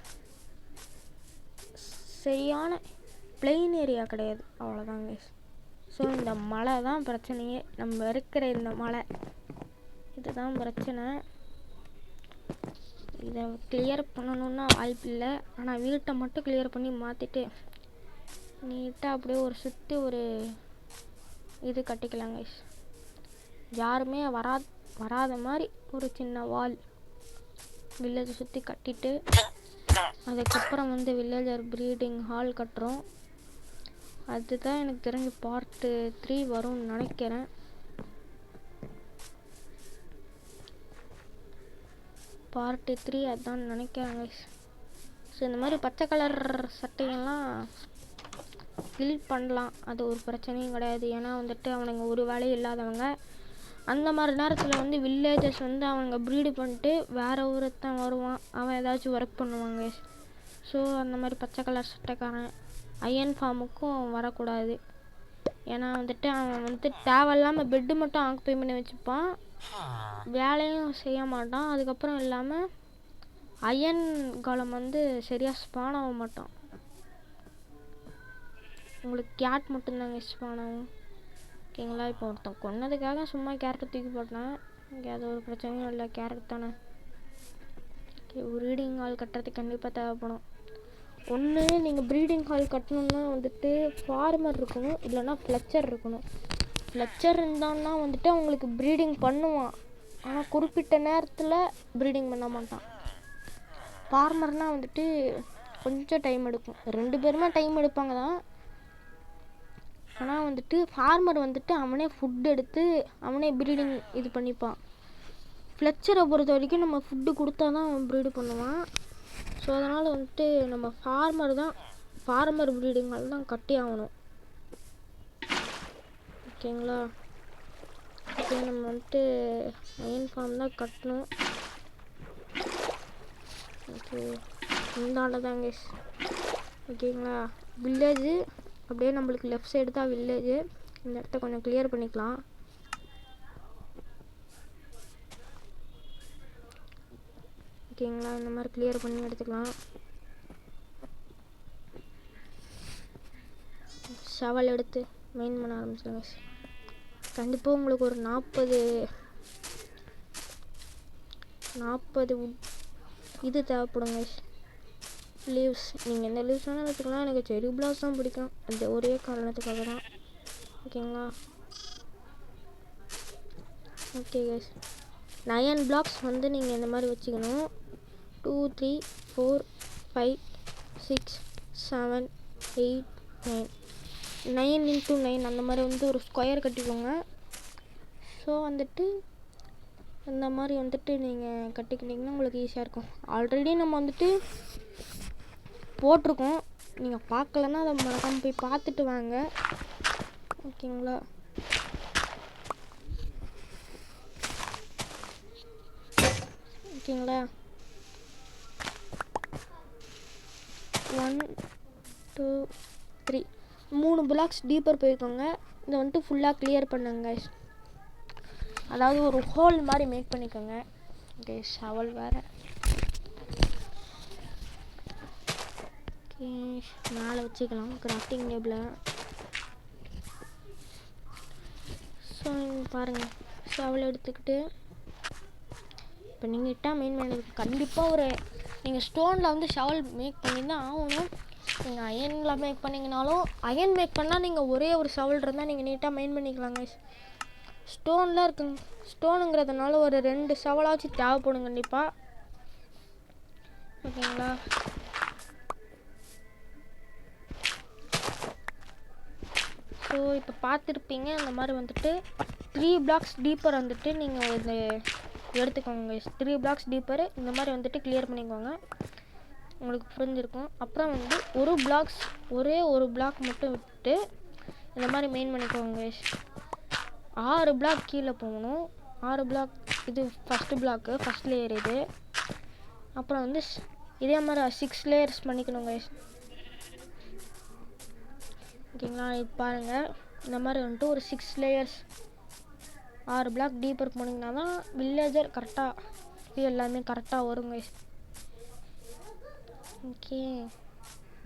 சரியான பிளெயின் ஏரியா கிடையாது, அவ்வளோதாங்க. ஸோ இந்த மலை தான் பிரச்சனையே. நம்ம இருக்கிற இந்த மலை இதுதான் பிரச்சனை. இதை கிளியர் பண்ணணுன்னா வாய்ப்பு இல்லை. ஆனால் வீட்டை மட்டும் கிளியர் பண்ணி மாற்றிட்டு நீட்டாக அப்படியே ஒரு சுற்றி ஒரு இது கட்டிக்கலாங்க. யாருமே வராத மாதிரி ஒரு சின்ன வால் வில்லேஜை சுற்றி கட்டிட்டு அதுக்கப்புறம் வந்து வில்லேஜர் ப்ரீடிங் ஹால் கட்டுறோம். அதுதான் எனக்கு தெரிஞ்சு பார்ட் 3 வரும்னு நினைக்கிறேன். பார்ட் 3 அதான் நினைக்கிறேங்க. ஸோ இந்த மாதிரி பச்சை கலர் சட்டையெல்லாம் கில் பண்ணலாம், அது ஒரு பிரச்சனையும் கிடையாது. ஏன்னா வந்துட்டு அவனுங்க ஒரு வேலையும் இல்லாதவங்க. அந்த மாதிரி நேரத்தில் வந்து வில்லேஜஸ் வந்து அவனுங்க ப்ரீடு பண்ணிட்டு வேறு ஒருத்தன் வருவான், அவன் ஏதாச்சும் ஒர்க் பண்ணுவாங்க. ஸோ அந்த மாதிரி பச்சை கலர் சட்டைக்காரன் அயன் ஃபார்முக்கும் வரக்கூடாது. ஏன்னா வந்துட்டு அவன் வந்துட்டு தேவையில்லாமல் பெட்டு மட்டும் ஆக்குப்பை பண்ணி வச்சுப்பான், வேலையும் செய்ய மாட்டான். அதுக்கப்புறம் இல்லாமல் அயன் காலம் வந்து சரியாக ஸ்பான் ஆக மாட்டான். உங்களுக்கு கேட் மட்டும்தாங்க ஸ்பான் ஆகும். ஓகேங்களா? இப்போ ஒருத்தன் கொன்னதுக்காக சும்மா கேரட்டை தூக்கி போட்டேன், இங்கே அது ஒரு பிரச்சனையும் இல்லை, கேரட் தானே. ஓகே, ப்ரீடிங் ஹால் கட்டுறதுக்கு கண்டிப்பாக தேவைப்படும். ஒன்று நீங்கள் ப்ரீடிங் ஹால் கட்டணுன்னா வந்துட்டு ஃபார்மர் இருக்கணும், இல்லைன்னா ஃப்ளெச்சர் இருக்கணும். ஃப்ளெச்சர் இருந்தான்னா வந்துட்டு அவங்களுக்கு ப்ரீடிங் பண்ணுவான், ஆனால் குறிப்பிட்ட நேரத்தில் ப்ரீடிங் பண்ண மாட்டான். ஃபார்மர்னால் வந்துட்டு கொஞ்சம் டைம் எடுக்கும், 2 பேருமே டைம் எடுப்பாங்க தான். ஆனால் வந்துட்டு ஃபார்மர் வந்துட்டு அவனே ஃபுட் எடுத்து அவனே ப்ரீடிங் இது பண்ணிப்பான். ஃப்ளெச்சரை பொறுத்த வரைக்கும் நம்ம ஃபுட்டு கொடுத்தா தான் அவன் ப்ரீடு பண்ணுவான். ஸோ அதனால் வந்துட்டு நம்ம ஃபார்மர் ப்ரீடிங் தான் கட்டி ஆகணும். ஓகேங்களா? ஓகே, நம்ம வந்துட்டு அயன் ஃபார்ம் தான் கட்டணும். ஓகே, இந்தாண்ட தாங்க. ஓகேங்களா? வில்லேஜு அப்படியே நம்மளுக்கு லெஃப்ட் சைடு தான் வில்லேஜு. இந்த இடத்த கொஞ்சம் கிளியர் பண்ணிக்கலாம். ஓகேங்களா? இந்த மாதிரி கிளியர் பண்ணி எடுத்துக்கலாம். ஷவல் எடுத்து மெயின் பண்ண ஆரம்பிச்சிடுங்க. கண்டிப்பாக உங்களுக்கு ஒரு 40 இது தேவைப்படுங்க, லீவ்ஸ். நீங்கள் எந்த லீவ்ஸ் வேணால் எடுத்துக்கலாம், எனக்கு செரி பிளாஸ் தான் பிடிக்கும், அந்த ஒரே காரணத்துக்காக தான். ஓகேங்களா? ஓகே கைஸ், 9 பிளாக்ஸ் வந்து நீங்கள் இந்த மாதிரி வச்சுக்கணும். 2 3 4 5 6 7 8 9 9 × 9 அந்த மாதிரி வந்து ஒரு ஸ்கொயர் கட்டிக்கோங்க. ஸோ வந்துட்டு அந்த மாதிரி வந்துட்டு நீங்கள் கட்டிக்கிட்டிங்கன்னா உங்களுக்கு ஈஸியாக இருக்கும். ஆல்ரெடி நம்ம வந்துட்டு போட்டிருக்கோம், நீங்கள் பார்க்கலன்னா அதை மறக்காமல் போய் பார்த்துட்டு வாங்க. ஓகேங்களா? ஓகேங்களா? 1 2 3 3 பிளாக்ஸ் டீப்பர் போய்க்கோங்க. இதை வந்துட்டு ஃபுல்லாக கிளியர் பண்ணுங்க. அதாவது ஒரு ஹோல் மாதிரி மேக் பண்ணிக்கோங்க. ஓகே, ஷவல் வேறு. ஓகே, மேலே வச்சுக்கலாம் கிராஃப்டிங் டேபிளில். ஸோ பாருங்கள், ஷவல் எடுத்துக்கிட்டு இப்போ நீங்கள் இட்டால் மெயின் பண்ணதுக்கு கண்டிப்பாக நீங்கள் ஸ்டோனில் வந்து ஷவல் மேக் பண்ணி தான் ஆகணும். நீங்கள் அயனில் மேக் பண்ணிங்கனாலும், அயன் மேக் பண்ணால் நீங்கள் ஒரே ஒரு ஷவல் இருந்தால் நீங்கள் நீட்டாக மெயின் பண்ணிக்கலாங்க. ஸ்டோன்லாம் இருக்குங்க, ஸ்டோனுங்கிறதுனால ஒரு 2 ஷவலாச்சும் தேவைப்படும் கண்டிப்பாக. ஓகேங்களா? ஸோ இப்போ பார்த்துருப்பீங்க அந்த மாதிரி வந்துட்டு 3 blocks டீப்பர் வந்துட்டு நீங்கள் இது எடுத்துக்கோங்க. 3 blocks டீப்பர் இந்த மாதிரி வந்துட்டு கிளியர் பண்ணிக்கோங்க, உங்களுக்கு புரிஞ்சிருக்கும். அப்புறம் வந்து ஒரே ஒரு பிளாக் மட்டும் விட்டு இந்த மாதிரி மெயின் பண்ணிக்கோங்க. 6 பிளாக் கீழே போகணும். 6 பிளாக் இது ஃபஸ்ட் லேயர் இது. அப்புறம் வந்து இதே மாதிரி 6 லேயர்ஸ் பண்ணிக்கணுங்க. ஓகேங்களா, இது பாருங்கள். இந்த மாதிரி வந்துட்டு ஒரு 6 லேயர்ஸ் 6 பிளாக் டீப்பர் போனீங்கன்னா தான் வில்லேஜர் கரெக்டாக எல்லாமே கரெக்டாக வருங்க. ஓகே,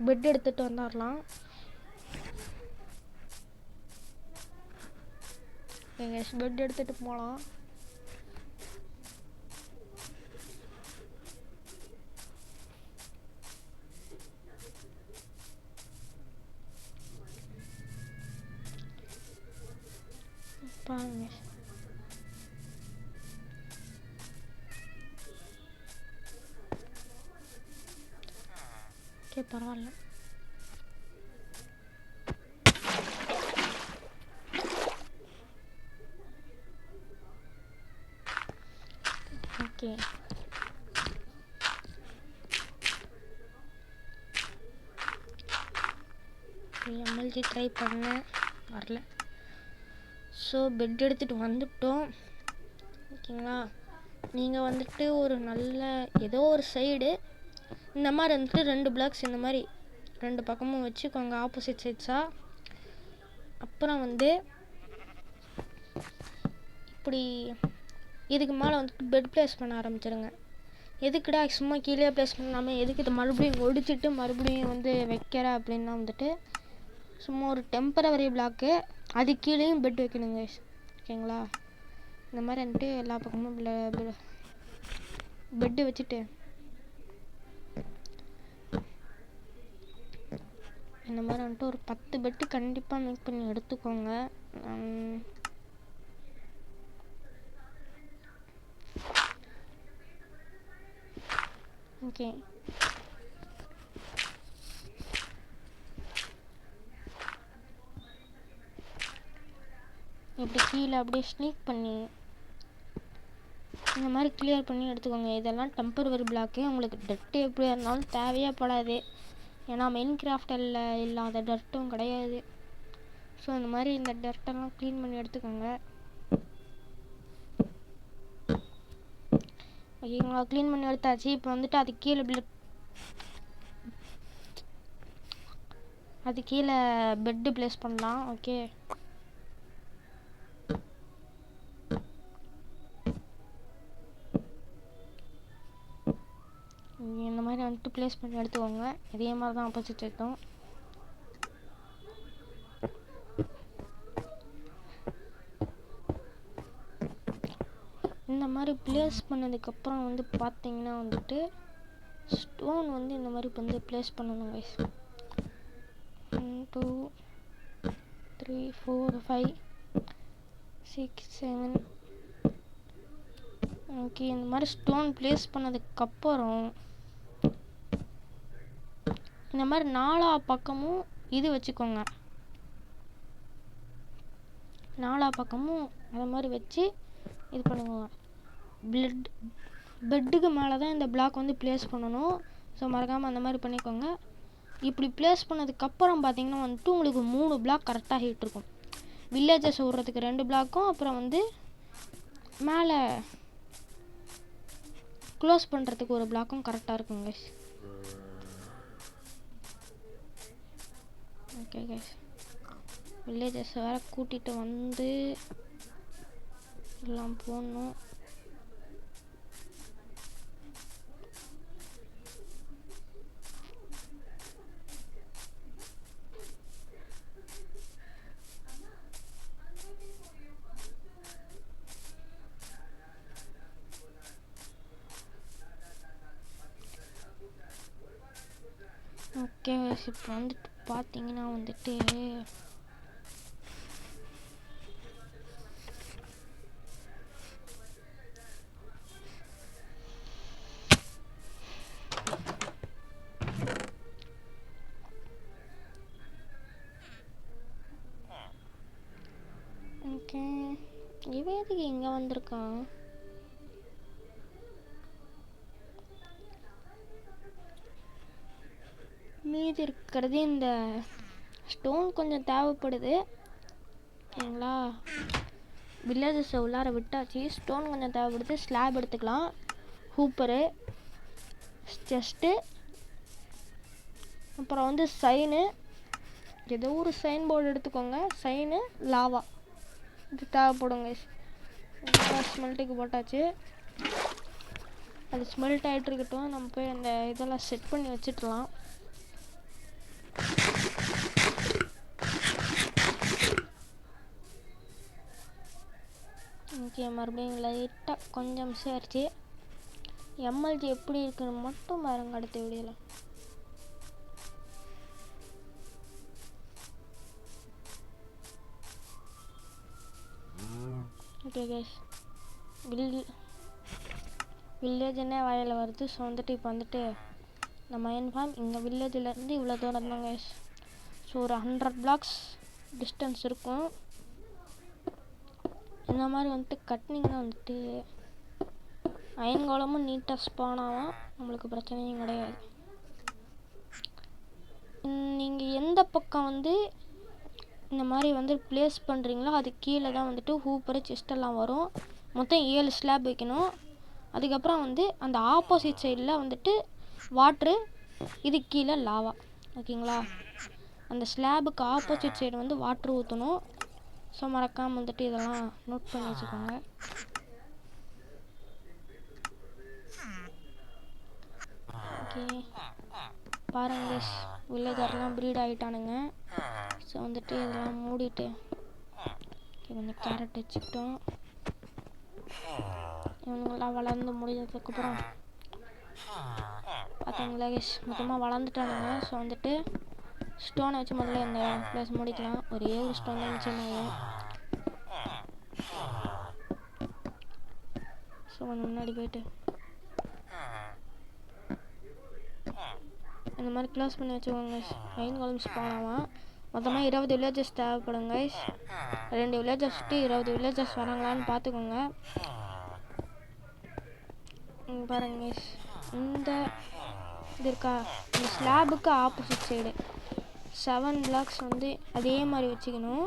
பெட் எடுத்துகிட்டு வந்துடலாம். எங்கள் பெட் எடுத்துகிட்டு போகலாம். பாருங்க, ஓகே பரவாயில்ல. ஓகே, எம்எல்ஜி ட்ரை பண்ணேன், வரல. ஸோ பெட் எடுத்துகிட்டு வந்துட்டோம். ஓகேங்களா, நீங்கள் வந்துட்டு ஒரு நல்ல ஏதோ ஒரு சைடு இந்த மாதிரி வந்துட்டு 2 பிளாக்ஸ் இந்த மாதிரி 2 பக்கமும் வச்சுக்கோங்க, ஆப்போசிட் சைட்ஸாக. அப்புறம் வந்து இப்படி இதுக்கு மேலே வந்துட்டு பெட் ப்ளேஸ் பண்ண ஆரம்பிச்சிடுங்க. எதுக்குடா சும்மா கீழே ப்ளேஸ் பண்ணாமல் எதுக்கு இதை மறுபடியும் ஒடிச்சிட்டு மறுபடியும் வந்து வைக்கிற அப்படின்னா வந்துட்டு சும்மா ஒரு டெம்பரவரி பிளாக்கு அது கீழேயும் பெட் வைக்கணுங்க. ஓகேங்களா, இந்த மாதிரி வந்துட்டு எல்லா பக்கமும் பெட்டு வச்சுட்டு இந்த மாதிரி வந்துட்டு ஒரு 10 பெட்டு கண்டிப்பாக மேக் பண்ணி எடுத்துக்கோங்க. ஓகே, இப்படி கீழே அப்படியே ஸ்னீக் பண்ணி இந்த மாதிரி கிளியர் பண்ணி எடுத்துக்கோங்க. இதெல்லாம் டெம்பரவரி பிளாக்கு, உங்களுக்கு டர்ட்டு எப்படியா இருந்தாலும் தேவையே படாது. ஏன்னா மெயின் கிராஃப்டில் இல்லாத டர்ட்டும் கிடையாது. ஸோ இந்த மாதிரி இந்த டர்ட்டெல்லாம் க்ளீன் பண்ணி எடுத்துக்கோங்க. ஓகேங்களா, க்ளீன் பண்ணி எடுத்தாச்சு. இப்போ வந்துட்டு அது கீழே பெட்டு ப்ளேஸ் பண்ணலாம். ஓகே, இந்த மாதிரி வந்துட்டு ப்ளேஸ் பண்ணி எடுத்துக்கோங்க. இதே மாதிரி தான் ஆப்போசிட் எடுத்தோம். இந்த மாதிரி ப்ளேஸ் பண்ணதுக்கப்புறம் வந்து பார்த்தீங்கன்னா வந்துட்டு ஸ்டோன் வந்து இந்த மாதிரி வந்து ப்ளேஸ் பண்ணணும் கைஸ். 1 2 3 4 5 6 7. ஓகே, இந்த மாதிரி ஸ்டோன் ப்ளேஸ் பண்ணதுக்கப்புறம் இந்த மாதிரி 4 பக்கமும் இது வச்சுக்கோங்க. 4 பக்கமும் அதை மாதிரி வச்சு இது பண்ணுங்க. பெட்டுக்கு மேலே தான் இந்த பிளாக் வந்து ப்ளேஸ் பண்ணணும். ஸோ மறக்காமல் அந்த மாதிரி பண்ணிக்கோங்க. இப்படி ப்ளேஸ் பண்ணதுக்கப்புறம் பார்த்தீங்கன்னா வந்துட்டு உங்களுக்கு 3 பிளாக் கரெக்டாக ஹீட் இருக்கும். வில்லேஜஸ் விட்றதுக்கு 2 பிளாக்கும் அப்புறம் வந்து மேலே க்ளோஸ் பண்ணுறதுக்கு ஒரு பிளாக்கும் கரெக்டாக இருக்குங்க. ஓகே கைஸ், வில்லேஜஸ் வேறு கூட்டிகிட்டு வந்து எல்லாம் போடணும். ஓகே, இப்போ வந்துட்டு பார்த்தீங்கன்னா வந்துட்டு எதுக்கு இங்கே வந்திருக்கான்? மீதி இருக்கிறது இந்த ஸ்டோன் கொஞ்சம் தேவைப்படுது. ஓகேங்களா, வில்லேஜஸை உள்ளார விட்டாச்சு. ஸ்டோன் கொஞ்சம் தேவைப்படுது. ஸ்லாப் எடுத்துக்கலாம். ஹூப்பரு, செஸ்ட்டு, அப்புறம் வந்து சைனு. ஏதோ ஒரு சைன் போர்டு எடுத்துக்கோங்க. சைனு, லாவா இது தேவைப்படுங்க. ஸ்மெல்ட்டுக்கு போட்டாச்சு. அது ஸ்மெல்ட் ஆகிட்டு இருக்கட்டும். நம்ம போய் அந்த இதெல்லாம் செட் பண்ணி வச்சுக்கலாம். ஓகே, மறுபடியும் லைட்டாக கொஞ்சம் சேர்த்து எம்எல்ஜி எப்படி இருக்குன்னு மட்டும் பாருங்க அடுத்த வீடியோவில். ஓகே கைஸ், வில்லேஜ்னே வாயில் வருது. ஸோ வந்துட்டு இப்போ வந்துட்டு நம்ம இன்ஃபார்ம் இங்கே வில்லேஜிலேருந்து இவ்வளோ தூரம் தான் கைஸ். ஸோ ஒரு 100 blocks டிஸ்டன்ஸ் இருக்கும். இந்த மாதிரி வந்துட்டு கட்டினீங்கன்னா வந்துட்டு அயன் கோலமும் நீட்டாக ஸ்பான் ஆகும். நம்மளுக்கு பிரச்சனையும் கிடையாது. நீங்கள் எந்த பக்கம் வந்து இந்த மாதிரி வந்து ப்ளேஸ் பண்ணுறீங்களோ அது கீழே தான் வந்துட்டு ஹூப்பரு செஸ்டெல்லாம் வரும். மொத்தம் 7 ஸ்லாப் வைக்கணும். அதுக்கப்புறம் வந்து அந்த ஆப்போசிட் சைடில் வந்துட்டு வாட்ரு, இது கீழே லாவா. ஓகேங்களா, அந்த ஸ்லாபுக்கு ஆப்போசிட் சைடு வந்து வாட்ரு ஊற்றணும். ஸோ மறக்காமல் வந்துட்டு இதெல்லாம் நோட் பண்ணி வச்சுக்கோங்க. ஓகே பாருங்க, வில்லேஜர்லாம் ப்ரீட் ஆகிட்டானுங்க. ஸோ வந்துட்டு இதெல்லாம் மூடிட்டு கொஞ்சம் கேரட் வச்சுக்கிட்டோம். இவனுங்கெல்லாம் வளர்ந்து முடிஞ்சதுக்கப்புறம் பார்த்தீங்களா கேஸ், மொத்தமாக வளர்ந்துட்டானுங்க. ஸோ வந்துட்டு ஸ்டோனை வச்சு முதல்ல இந்த ப்ளேஸ் முடிக்கலாம். ஒரே ஒரு ஸ்டோன் தான் மிச்சமாகும். ஸோ கொஞ்சம் முன்னாடி போயிட்டு இந்த மாதிரி க்ளோஸ் பண்ணி வச்சுக்கோங்க. மெயின் காலம் ஸ்பான் ஆகும். மொத்தமாக 20 வில்லேஜஸ் தேவைப்படும் கைஸ். 2 வில்லேஜஸ்ட்டு 20 வில்லேஜஸ் வராங்களான்னு பார்த்துக்கோங்க. பாருங்க கைஸ், இந்த இது இருக்கா, இந்த ஸ்லாபுக்கு ஆப்போசிட் சைடு 7 blocks வந்து அதே மாதிரி வச்சுக்கணும்.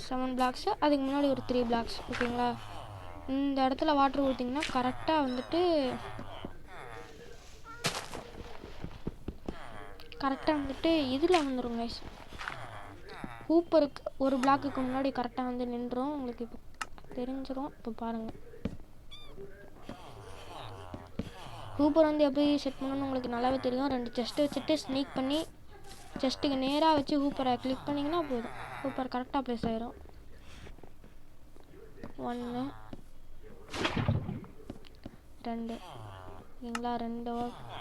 7 blocks, அதுக்கு முன்னாடி ஒரு 3 blocks. ஓகேங்களா, இந்த இடத்துல வாட்டர் ஊற்றிங்கன்னா கரெக்டாக வந்துட்டு இதில் வந்துடும் கைஸ். ஹூப்பருக்கு ஒரு பிளாக்குக்கு முன்னாடி கரெக்டாக வந்து நின்றுடும். உங்களுக்கு இப்போ தெரிஞ்சிடும். இப்போ பாருங்கள், ஹூப்பர் வந்து எப்படி செட் பண்ணணும்னு உங்களுக்கு நல்லாவே தெரியும். 2 செஸ்ட்டு வச்சுட்டு ஸ்னீக் பண்ணி செஸ்ட்டுக்கு நேராக வச்சு ஹூப்பரை கிளிக் பண்ணிங்கன்னா போதும். ஹூப்பர் கரெக்டாக ப்ளேஸ் ஆயிரும். 1 2 ஓகேங்களா, 2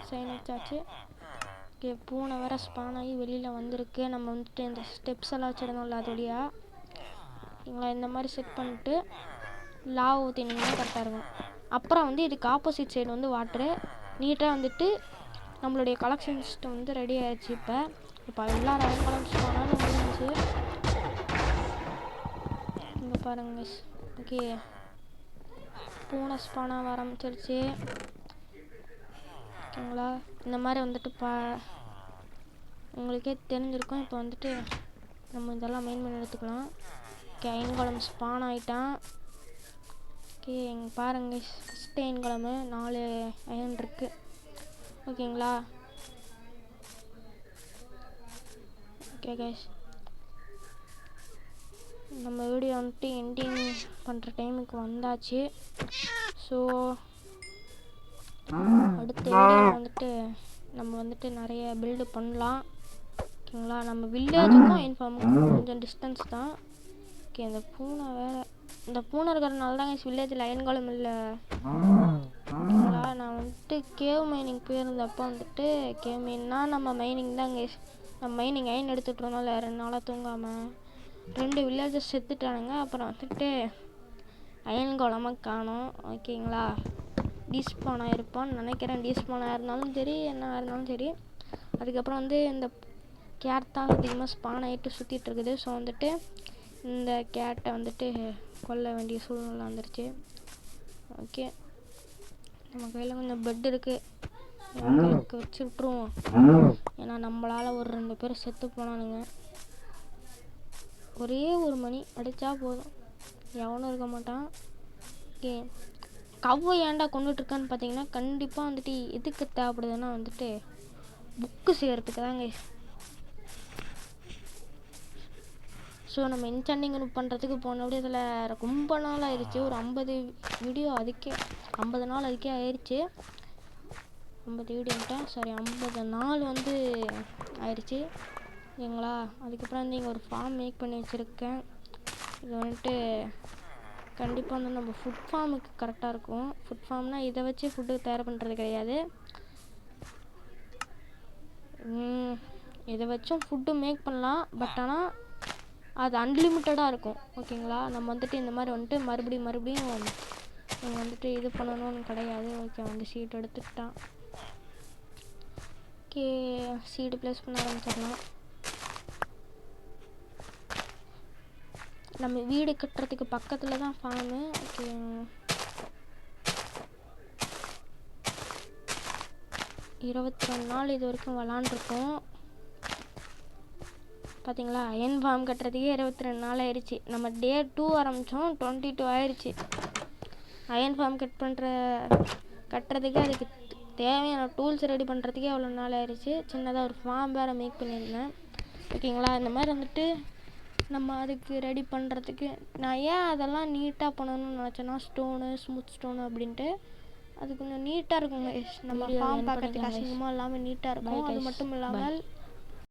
சைன் வச்சாச்சு. ஓகே, பூனை வேறு ஸ்பான் ஆகி வெளியில் வந்திருக்கு. நம்ம வந்துட்டு இந்த ஸ்டெப்ஸ் எல்லாம் வச்சிடணும்ல அது வழியாக. ஓகேங்களா, இந்த மாதிரி செட் பண்ணிட்டு லாவ் ஊற்றினீங்கன்னா கரெக்டாக இருக்கும். அப்புறம் வந்து இதுக்கு ஆப்போசிட் சைடு வந்து வாட்ரு நீட்டாக வந்துட்டு நம்மளுடைய கலெக்ஷன் சிஸ்டம் வந்து ரெடி ஆகிடுச்சு. இப்போ எல்லா ரன் கலெக்ஷன் பண்ணாலும் முடிஞ்சிச்சு. இங்கே பாருங்க. ஓகே, பூனை ஸ்பானாக வர ஆரம்பிச்சிருச்சு. ஓகேங்களா, இந்த மாதிரி வந்துட்டு உங்களுக்கே தெரிஞ்சிருக்கும். இப்போ வந்துட்டு நம்ம இதெல்லாம் மெயின் பண்ணி எடுத்துக்கலாம். ஓகே, அயன் கோலம் ஸ்பான் ஆகிட்டான். ஓகே, இங்கே பாருங்க, ஃபஸ்ட்டு அயன் கோலமு 4 அயன் இருக்குது. ஓகேங்களா, ஓகே கைஸ், நம்ம வீடியோ வந்துட்டு எண்டிங் பண்ணுற டைமுக்கு வந்தாச்சு. ஸோ அடுத்த வீடியோவில் வந்துட்டு நம்ம வந்துட்டு நிறைய பில்டு பண்ணலாம். ஓகேங்களா, நம்ம வில்லேஜுக்கும் இன்ஃபார்முக்கும் கொஞ்சம் டிஸ்டன்ஸ் தான். ஓகே, இந்த பூனை வேறு, இந்த பூனை இருக்கிறதுனால தான் வில்லேஜில் அயன் கோலம் இல்லை. ஓகேங்களா, நான் வந்துட்டு கேவ் மைனிங் போயிருந்தப்போ வந்துட்டு கேவ் மைன்னா நம்ம மைனிங் தான் கைஸ். நம்ம மைனிங் அயன் எடுத்துகிட்டு இருந்தோம் 2 நாளாக தூங்காமல். 2 வில்லேஜஸ் செத்துட்டானுங்க. அப்புறம் வந்துட்டு அயன் கோலமாக காணோம். ஓகேங்களா, டீஸ்பான் ஆகிருப்பான்னு நினைக்கிறேன். டீஸ்பான் ஆயிருந்தாலும் சரி, என்ன ஆயிருந்தாலும் சரி. அதுக்கப்புறம் வந்து இந்த கேட் தான் அதிகமாக ஸ்பான் ஆகிட்டு சுற்றிட்டு இருக்குது. ஸோ வந்துட்டு இந்த கேட்டை வந்துட்டு கொல்ல வேண்டிய சூழ்நிலை வந்துருச்சு. ஓகே, நம்ம கையில் கொஞ்சம் பெட் இருக்குது, எங்களுக்கு வச்சு விட்ருவோம். ஏன்னா நம்மளால் ஒரு 2 பேர் செத்து போனானுங்க. ஒரே ஒரு மணி அடித்தா போதும், எவனும் இருக்க மாட்டான். ஓகே, கவ்வை ஏன்டா கொண்டுட்ருக்கான்னு பார்த்தீங்கன்னா, கண்டிப்பாக வந்துட்டு எதுக்கு தேவைப்படுதுன்னா வந்துட்டு புக்கு செய்கிறதுக்கு தாங்க. ஸோ நம்ம என்சாண்டிங் பண்ணுறதுக்கு போன இதில் ரொம்ப நாள் ஆயிடுச்சு. ஒரு 50 வீடியோ அதுக்கே 50 நாள் அதுக்கே ஆயிடுச்சு. 50 வீடியோன்ட்டேன், சாரி 50 நாள் வந்து ஆயிடுச்சு சரிங்களா. அதுக்கப்புறம் வந்து இங்கே ஒரு ஃபார்ம் மேக் பண்ணி வச்சுருக்கேன். இது வந்துட்டு கண்டிப்பாக வந்து நம்ம ஃபுட் ஃபார்முக்கு கரெக்டாக இருக்கும். ஃபுட் ஃபார்ம்னால் இதை வச்சு ஃபுட்டு தயார் பண்ணுறது கிடையாது. இதை வச்சும் ஃபுட்டு மேக் பண்ணலாம், பட் ஆனால் அது அன்லிமிட்டடாக இருக்கும். ஓகேங்களா, நம்ம வந்துட்டு இந்த மாதிரி வந்துட்டு மறுபடியும் நீங்கள் வந்துட்டு இது பண்ணணும்னு கிடையாது. ஓகே, வந்து சீட் எடுத்துக்கிட்டான். ஓகே, சீடு ப்ளேஸ் பண்ண ஆரம்பிச்சிடலாம். நம்ம வீடு கட்டுறதுக்கு பக்கத்தில் தான் ஃபார்மு. ஓகே, 22 நாள் இது வரைக்கும் விளாண்டுருக்கோம். பார்த்தீங்களா, அயன் ஃபார்ம் கட்டுறதுக்கே 22 நாள் ஆயிடுச்சு. நம்ம டே 2 ஆரம்பித்தோம், 22 ஆயிடுச்சு. அயன் ஃபார்ம் கட்டுறதுக்கு அதுக்கு தேவையான டூல்ஸ் ரெடி பண்ணுறதுக்கே அவ்வளோ நாள் ஆயிடுச்சு. சின்னதாக ஒரு ஃபார்ம் வேறு மேக் பண்ணியிருந்தேன். ஓகேங்களா, இந்த மாதிரி வந்துட்டு நம்ம அதுக்கு ரெடி பண்ணுறதுக்கு நான் ஏன் அதெல்லாம் நீட்டாக பண்ணணும்னு நினச்சேன்னா, ஸ்மூத் ஸ்டோனு அப்படின்ட்டு அது கொஞ்சம் நீட்டாக இருக்குங்க. நம்ம ஃபார்ம் பார்க்கறதுக்கு அசிங்கமாக இல்லாமல் நீட்டாக இருக்கும். அது மட்டும் இல்லாமல்